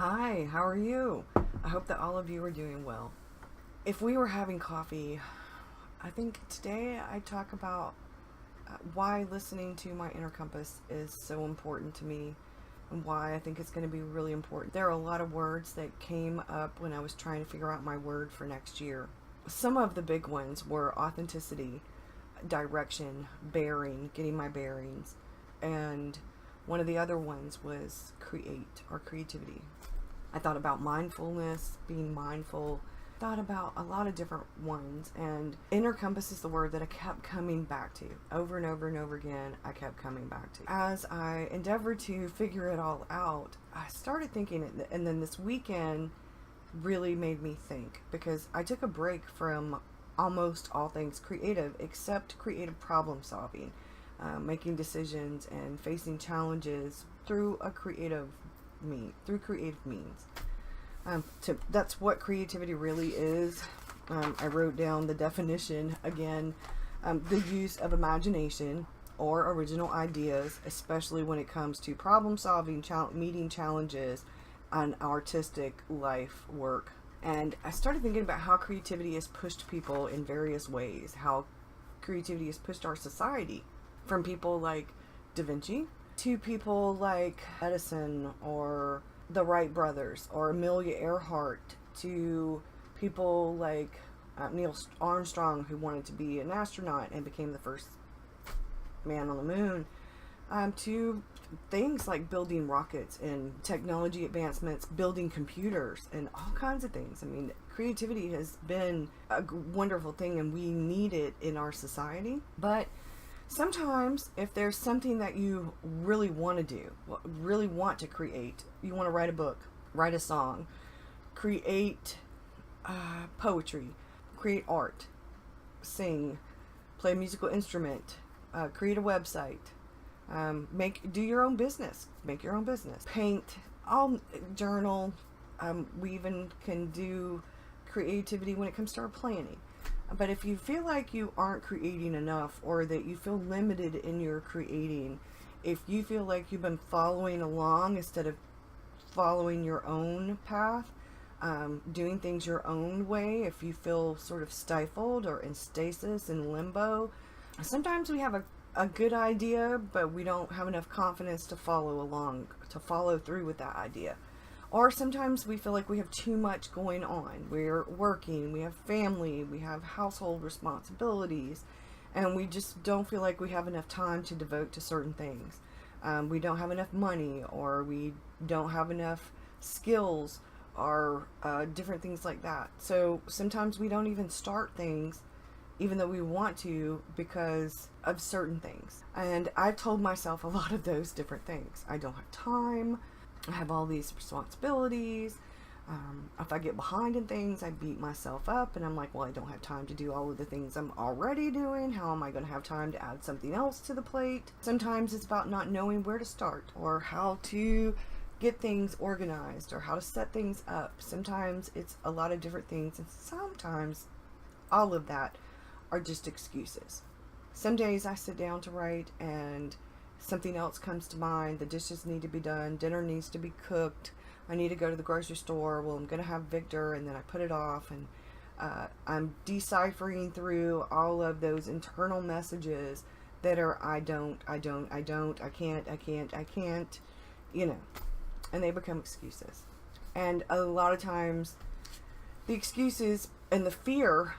Hi, how are you? I hope that all of you are doing well. If we were having coffee, I think today I'd talk about why listening to my inner compass is so important to me and why I think it's going to be really important. There are a lot of words that came up when I was trying to figure out my word for next year. Some of the big ones were authenticity, direction, bearing, getting my bearings, and one of the other ones was create or creativity. I thought about mindfulness, being mindful, thought about a lot of different ones, and inner compass is the word that I kept coming back to over and over and over again. I kept coming back to. As I endeavored to figure it all out, I started thinking, and then this weekend really made me think, because I took a break from almost all things creative except creative problem solving, making decisions and facing challenges through creative means. That's what creativity really is. I wrote down the definition again: the use of imagination or original ideas, especially when it comes to problem solving, meeting challenges, and artistic life work. And I started thinking about how creativity has pushed people in various ways, how creativity has pushed our society, from people like Da Vinci to people like Edison or the Wright brothers or Amelia Earhart, to people like Neil Armstrong, who wanted to be an astronaut and became the first man on the moon, to things like building rockets and technology advancements, building computers and all kinds of things. I mean, creativity has been a wonderful thing and we need it in our society. But sometimes if there's something that you really want to do, really want to create, you want to write a book, write a song, create poetry, create art, sing, play a musical instrument, create a website, do your own business, make your own business, paint, journal. We even can do creativity when it comes to our planning. But if you feel like you aren't creating enough, or that you feel limited in your creating, if you feel like you've been following along instead of following your own path, doing things your own way, if you feel sort of stifled or in stasis, in limbo, sometimes we have a good idea, but we don't have enough confidence to follow through with that idea. Or sometimes we feel like we have too much going on. We're working, we have family, we have household responsibilities, and we just don't feel like we have enough time to devote to certain things. We don't have enough money, or we don't have enough skills, or different things like that. So sometimes we don't even start things even though we want to, because of certain things. And I've told myself a lot of those different things. I don't have time. I have all these responsibilities. If I get behind in things, I beat myself up, and I'm like, well, I don't have time to do all of the things I'm already doing. How am I going to have time to add something else to the plate? Sometimes it's about not knowing where to start, or how to get things organized, or how to set things up. Sometimes it's a lot of different things, and sometimes all of that are just excuses. Some days I sit down to write and something else comes to mind. The dishes need to be done, dinner needs to be cooked, I need to go to the grocery store, well, I'm going to have Victor, and then I put it off, and I'm deciphering through all of those internal messages that are I can't, and they become excuses. And a lot of times the excuses and the fear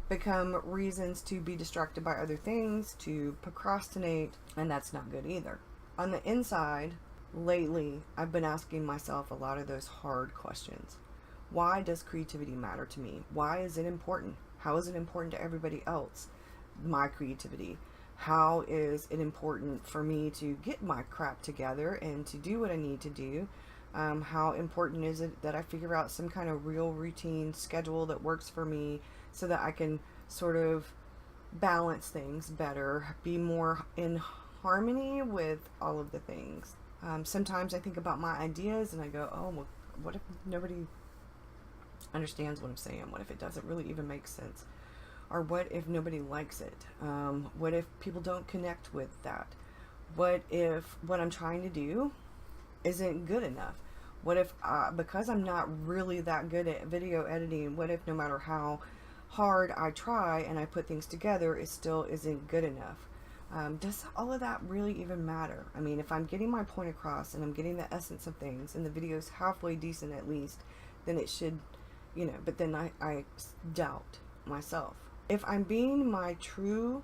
become reasons to be distracted by other things, to procrastinate, and that's not good either. On the inside, lately, I've been asking myself a lot of those hard questions. Why does creativity matter to me? Why is it important? How is it important to everybody else? My creativity. How is it important for me to get my crap together and to do what I need to do? How important is it that I figure out some kind of real routine schedule that works for me, so that I can sort of balance things better, be more in harmony with all of the things. Sometimes I think about my ideas and I go, oh, well, what if nobody understands what I'm saying? What if it doesn't really even make sense? Or what if nobody likes it? What if people don't connect with that? What if what I'm trying to do isn't good enough? What if, because I'm not really that good at video editing, what if no matter how hard I try and I put things together, it still isn't good enough? Does all of that really even matter? I mean, if I'm getting my point across and I'm getting the essence of things and the video's halfway decent at least, then it should, but then I doubt myself. If I'm being my true,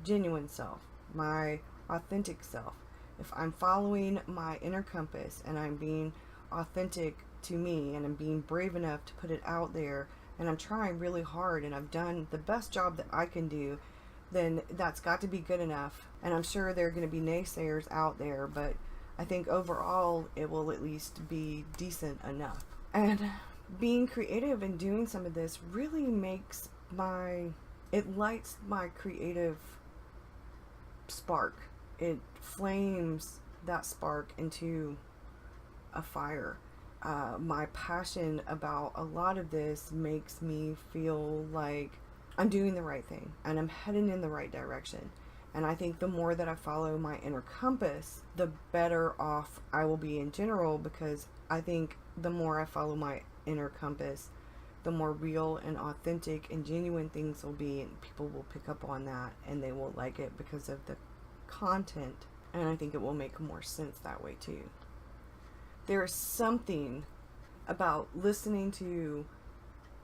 genuine self, my authentic self, if I'm following my inner compass and I'm being authentic to me and I'm being brave enough to put it out there and I'm trying really hard and I've done the best job that I can do, then that's got to be good enough. And I'm sure there are going to be naysayers out there, but I think overall it will at least be decent enough. And being creative and doing some of this really makes it lights my creative spark. It flames that spark into a fire. My passion about a lot of this makes me feel like I'm doing the right thing and I'm heading in the right direction. And I think the more that I follow my inner compass, the better off I will be in general, because I think the more I follow my inner compass, the more real and authentic and genuine things will be, and people will pick up on that and they will like it because of the content. And I think it will make more sense that way too. There is something about listening to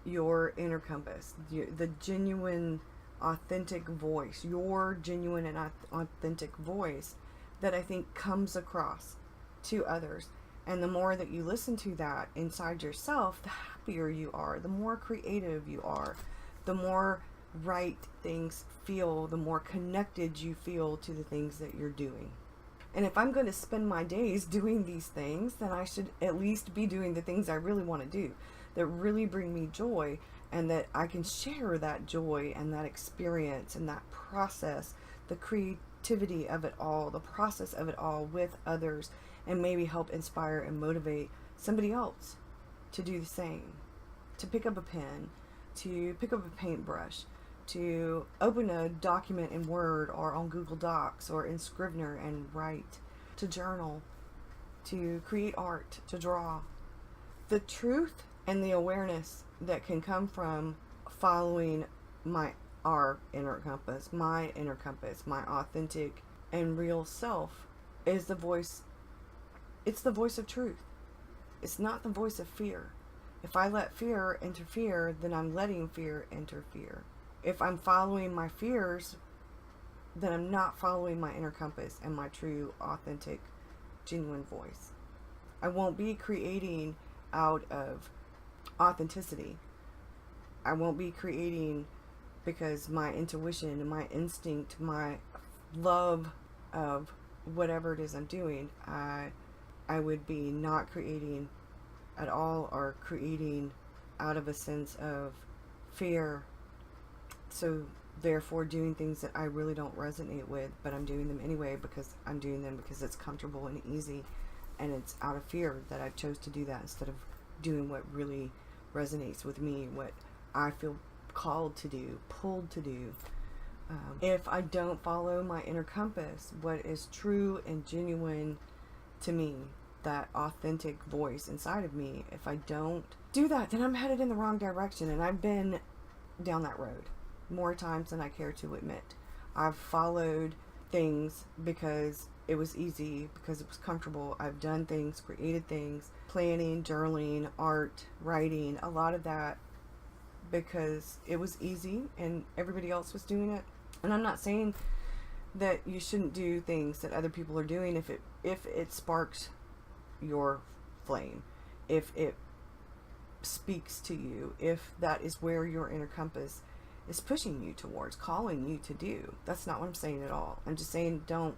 your inner compass, the genuine, authentic voice, your genuine and authentic voice, that I think comes across to others. And the more that you listen to that inside yourself, the happier you are, the more creative you are, the more right things feel, the more connected you feel to the things that you're doing. And if I'm going to spend my days doing these things, then I should at least be doing the things I really want to do, that really bring me joy, and that I can share that joy and that experience and that process, the creativity of it all, the process of it all with others, and maybe help inspire and motivate somebody else to do the same, to pick up a pen, to pick up a paintbrush, to open a document in Word or on Google Docs or in Scrivener and write, to journal, to create art, to draw. The truth and the awareness that can come from following our inner compass, my authentic and real self, is the voice. It's the voice of truth. It's not the voice of fear. If I let fear interfere, then I'm letting fear interfere. If I'm following my fears, then I'm not following my inner compass and my true, authentic, genuine voice. I won't be creating out of authenticity. I won't be creating because my intuition and my instinct, my love of whatever it is I'm doing, I would be not creating at all, or creating out of a sense of fear. So therefore doing things that I really don't resonate with, but I'm doing them anyway because I'm doing them because it's comfortable and easy, and it's out of fear that I chose to do that instead of doing what really resonates with me, what I feel called to do, pulled to do. If I don't follow my inner compass, what is true and genuine to me, that authentic voice inside of me, if I don't do that, then I'm headed in the wrong direction. And I've been down that road more times than I care to admit. I've followed things because it was easy, because it was comfortable. I've done things, created things, planning, journaling, art, writing, a lot of that because it was easy and everybody else was doing it. And I'm not saying that you shouldn't do things that other people are doing if it sparks your flame, if it speaks to you, if that is where your inner compass is pushing you towards, calling you to do. That's not what I'm saying at all. I'm just saying don't.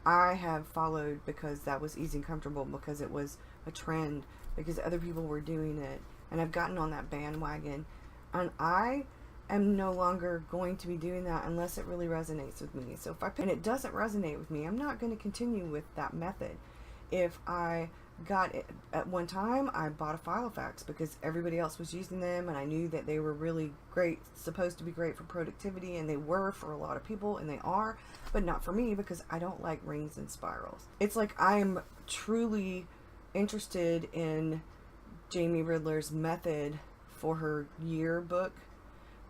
I have followed because that was easy and comfortable, because it was a trend, because other people were doing it, and I've gotten on that bandwagon, and I am no longer going to be doing that unless it really resonates with me. So and it doesn't resonate with me, I'm not going to continue with that method. If I got it at one time, I bought a Filofax because everybody else was using them, and I knew that they were really great, supposed to be great for productivity, and they were for a lot of people, and they are, but not for me because I don't like rings and spirals. It's like I am truly interested in Jamie Riddler's method for her yearbook,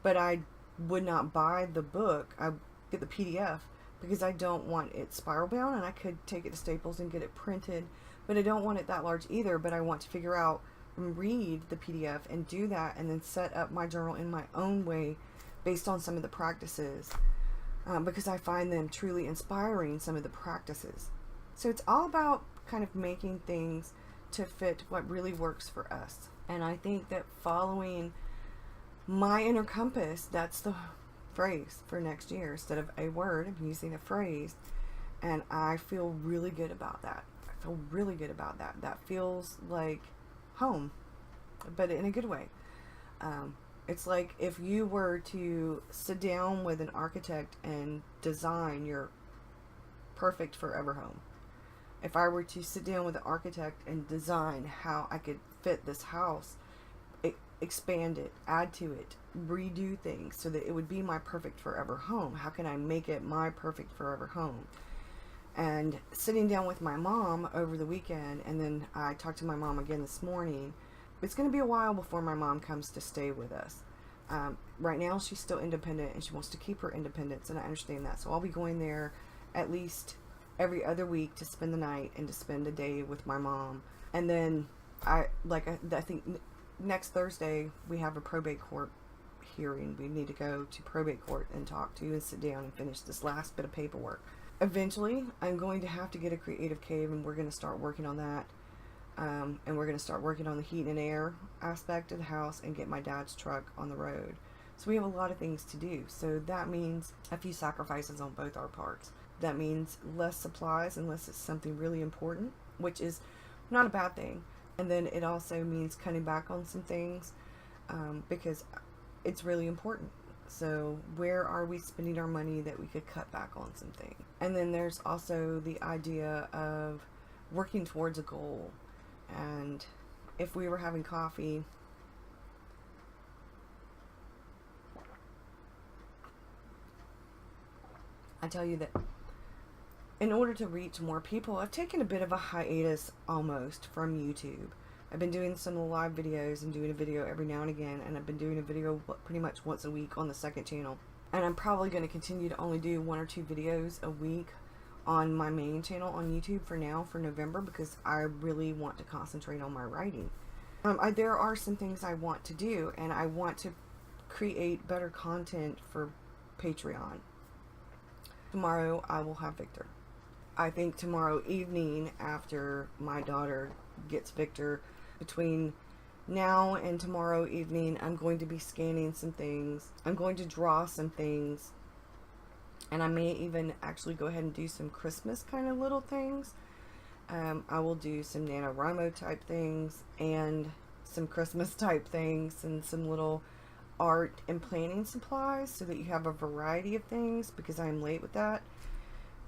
but I would not buy the book. I get the PDF because I don't want it spiral bound, and I could take it to Staples and get it printed, but I don't want it that large either. But I want to figure out and read the PDF and do that, and then set up my journal in my own way based on some of the practices, because I find them truly inspiring, some of the practices. So it's all about kind of making things to fit what really works for us. And I think that following my inner compass, that's the phrase for next year. Instead of a word, I'm using a phrase, and I feel really good about that. I feel really good about that. That feels like home, but in a good way. It's like if you were to sit down with an architect and design your perfect forever home. If I were to sit down with an architect and design how I could fit this house, expand it, add to it, redo things so that it would be my perfect forever home. How can I make it my perfect forever home? And sitting down with my mom over the weekend, and then I talked to my mom again this morning. It's going to be a while before my mom comes to stay with us. Right now she's still independent, and she wants to keep her independence, and I understand that. So I'll be going there at least every other week to spend the night and to spend a day with my mom. And then I think next Thursday we have a probate court hearing. We need to go to probate court and talk to and sit down and finish this last bit of paperwork. Eventually I'm going to have to get a creative cave, and we're going to start working on that. And we're going to start working on the heat and air aspect of the house and get my dad's truck on the road. So we have a lot of things to do. So that means a few sacrifices on both our parts. That means less supplies unless it's something really important, which is not a bad thing. And then it also means cutting back on some things, because it's really important. So where are we spending our money that we could cut back on something? And then there's also the idea of working towards a goal. And if we were having coffee, I tell you that in order to reach more people, I've taken a bit of a hiatus almost from YouTube. I've been doing some live videos and doing a video every now and again, and I've been doing a video pretty much once a week on the second channel. And I'm probably going to continue to only do 1 or 2 videos a week on my main channel on YouTube for now, for November, because I really want to concentrate on my writing. There are some things I want to do, and I want to create better content for Patreon. Tomorrow I will have Victor. I think tomorrow evening, after my daughter gets Victor, between now and tomorrow evening, I'm going to be scanning some things. I'm going to draw some things. And I may even actually go ahead and do some Christmas kind of little things. I will do some NaNoWriMo type things and some Christmas type things and some little art and planning supplies so that you have a variety of things, because I'm late with that.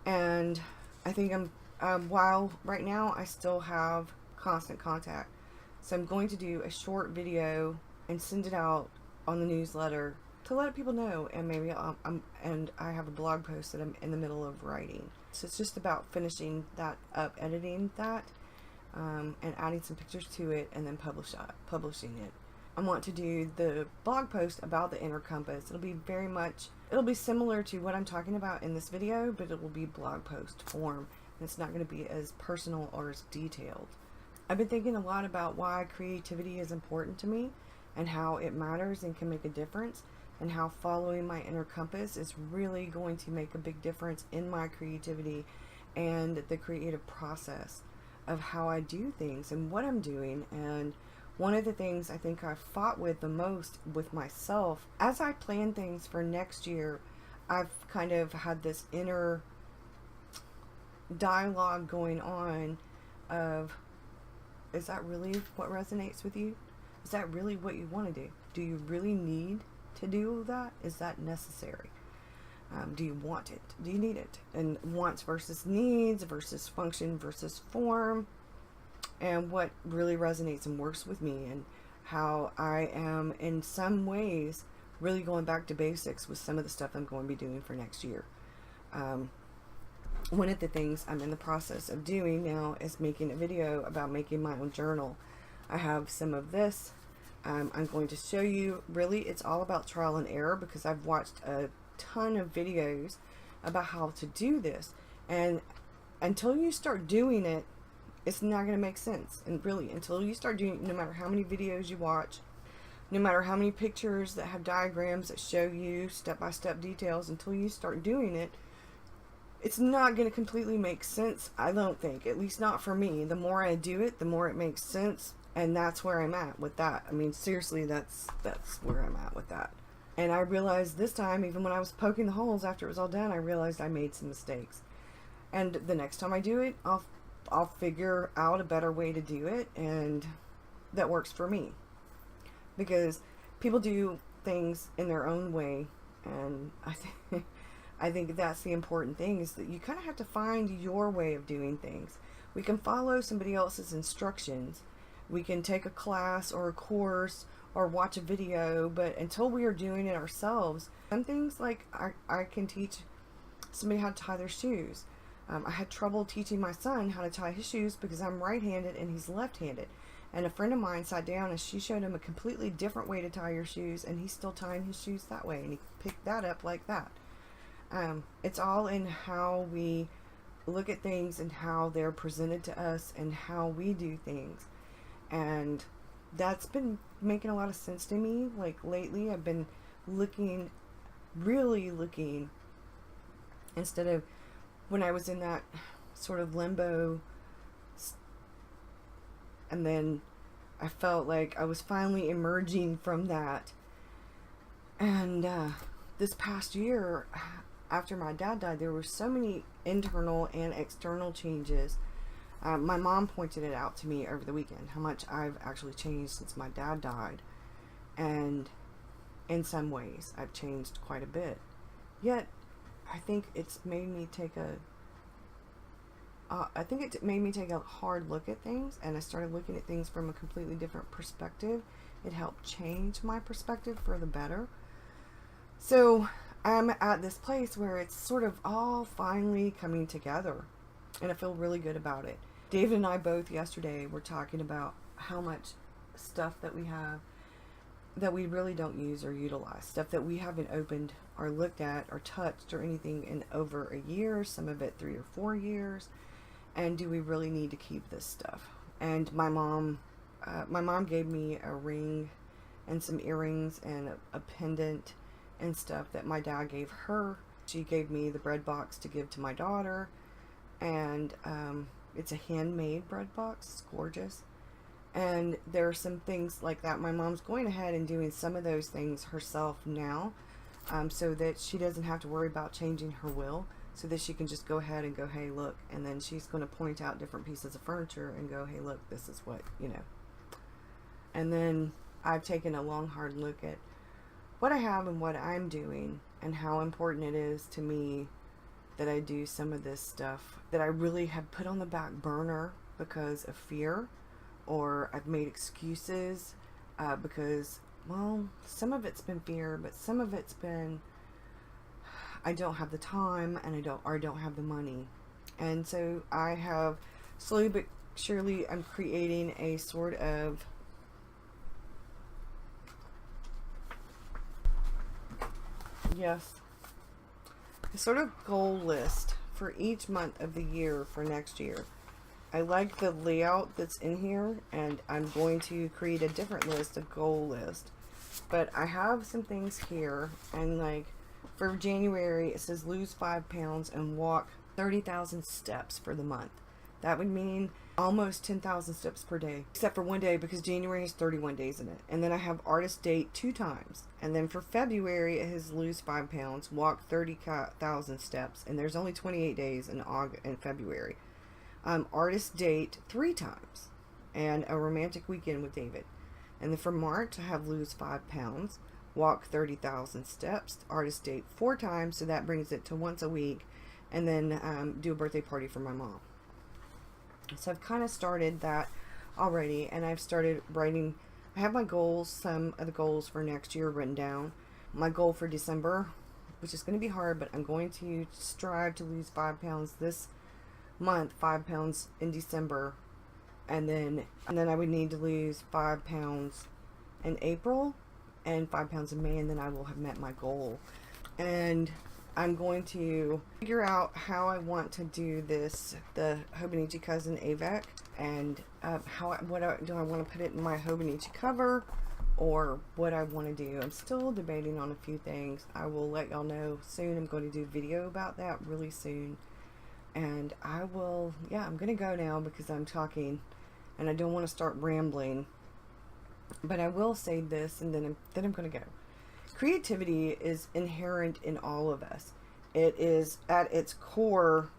And I think while right now I still have constant contact. So I'm going to do a short video and send it out on the newsletter to let people know, and maybe and I have a blog post that I'm in the middle of writing. So it's just about finishing that up, editing that, and adding some pictures to it, and then publishing it. I want to do the blog post about the inner compass. It'll be similar to what I'm talking about in this video, but it will be blog post form, and it's not going to be as personal or as detailed. I've been thinking a lot about why creativity is important to me, and how it matters and can make a difference, and how following my inner compass is really going to make a big difference in my creativity and the creative process of how I do things and what I'm doing. And one of the things I think I've fought with the most with myself, as I plan things for next year, I've kind of had this inner dialogue going on of, is that really what resonates with you? Is that really what you want to do? Do you really need to do that? Is that necessary? Do you want it? Do you need it? And wants versus needs versus function versus form, and what really resonates and works with me, and how I am in some ways really going back to basics with some of the stuff I'm going to be doing for next year. one of the things I'm in the process of doing now is making a video about making my own journal. I have some of this. I'm going to show you. Really, it's all about trial and error, because I've watched a ton of videos about how to do this, and until you start doing it, it's not going to make sense. And really, until you start doing it, no matter how many videos you watch, no matter how many pictures that have diagrams that show you step-by-step details, until you start doing it, it's not going to completely make sense, I don't think. At least not for me. The more I do it, the more it makes sense, and that's where I'm at with that. I mean, seriously, that's where I'm at with that. And I realized this time, even when I was poking the holes after it was all done, I realized I made some mistakes. And the next time I do it, I'll figure out a better way to do it, and that works for me. Because people do things in their own way, and I think that's the important thing, is that you kind of have to find your way of doing things. We can follow somebody else's instructions. We can take a class or a course or watch a video, but until we are doing it ourselves, some things, like I can teach somebody how to tie their shoes. I had trouble teaching my son how to tie his shoes because I'm right-handed and he's left-handed. And a friend of mine sat down and she showed him a completely different way to tie your shoes, and he's still tying his shoes that way, and he picked that up like that. It's all in how we look at things and how they're presented to us and how we do things. And that's been making a lot of sense to me. Like lately, I've been really looking, instead of when I was in that sort of limbo, and then I felt like I was finally emerging from that. And this past year, after my dad died, there were so many internal and external changes. My mom pointed it out to me over the weekend, how much I've actually changed since my dad died. And in some ways, I've changed quite a bit. Yet, I think it's made me take a hard look at things, and I started looking at things from a completely different perspective. It helped change my perspective for the better. So I'm at this place where it's sort of all finally coming together, and I feel really good about it. David and I both yesterday were talking about how much stuff that we have that we really don't use or utilize, stuff that we haven't opened or looked at or touched or anything in over a year, some of it 3 or 4 years. And do we really need to keep this stuff? And my mom gave me a ring and some earrings and a pendant and stuff that my dad gave her. She gave me the bread box to give to my daughter, and it's a handmade bread box. It's gorgeous. And there are some things like that. My mom's going ahead and doing some of those things herself now, so that she doesn't have to worry about changing her will, so that she can just go ahead and go, hey, look, and then she's going to point out different pieces of furniture and go, hey, look, this is what, you know. And then I've taken a long, hard look at what I have and what I'm doing, and how important it is to me that I do some of this stuff that I really have put on the back burner because of fear, or I've made excuses because, well, some of it's been fear, but some of it's been I don't have the time, and I don't have the money. And so I have slowly but surely, I'm creating a sort of a sort of goal list for each month of the year for next year. I like the layout that's in here, and I'm going to create a different list, a goal list. But I have some things here, and like for January, it says lose 5 pounds and walk 30,000 steps for the month. That would mean almost 10,000 steps per day, except for one day, because January is 31 days in it. And then I have artist date 2 times. And then for February, it has lose 5 pounds, walk 30,000 steps. And there's only 28 days in February. Artist date 3 times, and a romantic weekend with David. And then for March, I have lose 5 pounds, walk 30,000 steps, artist date 4 times, so that brings it to once a week, and then do a birthday party for my mom. So I've kind of started that already, and I've started writing. I have my goals, some of the goals for next year written down. My goal for December which is going to be hard, but I'm going to strive to lose 5 pounds this month, 5 pounds in December, and then I would need to lose 5 pounds in April and 5 pounds in May, and then I will have met my goal. And I'm going to figure out how I want to do this, the Hobonichi Cousin AVEC, and do I want to put it in my Hobonichi cover, or what I want to do. I'm still debating on a few things. I will let y'all know soon. I'm going to do a video about that really soon. And I'm going to go now because I'm talking and I don't want to start rambling. But I will say this, and then I'm going to go. Creativity is inherent in all of us. It is at its core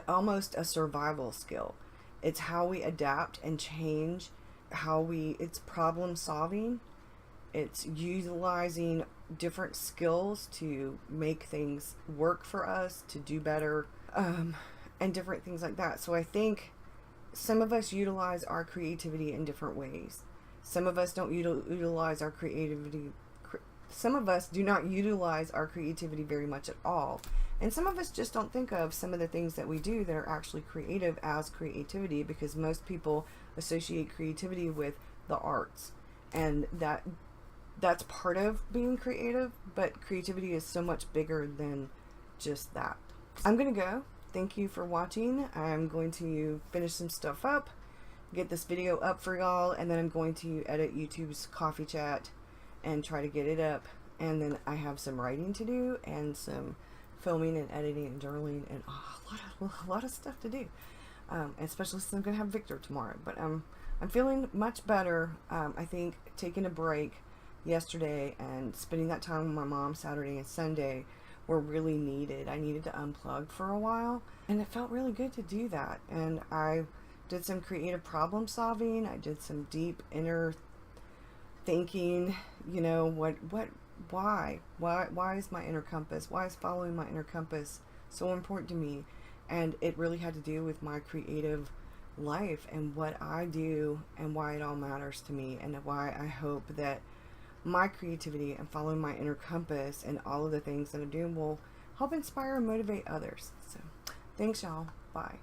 almost a survival skill. It's how we adapt and change, it's problem solving. It's utilizing different skills to make things work for us, to do better, and different things like that. So I think some of us utilize our creativity in different ways. Some of us don't utilize our creativity. Some of us do not utilize our creativity very much at all. And some of us just don't think of some of the things that we do that are actually creative as creativity, because most people associate creativity with the arts. And that's part of being creative, but creativity is so much bigger than just that. I'm going to go. Thank you for watching. I'm going to finish some stuff up, get this video up for y'all, and then I'm going to edit YouTube's coffee chat and try to get it up. And then I have some writing to do and some filming and editing and journaling and a lot of stuff to do, especially since I'm gonna have Victor tomorrow. But I'm feeling much better. I think taking a break yesterday and spending that time with my mom Saturday and Sunday were really needed. I needed to unplug for a while, and it felt really good to do that. And I did some creative problem solving. I did some deep inner thinking, you know, why is my inner compass, why is following my inner compass so important to me? And it really had to do with my creative life and what I do and why it all matters to me, and why I hope that my creativity and following my inner compass and all of the things that I'm doing will help inspire and motivate others. So thanks y'all. Bye.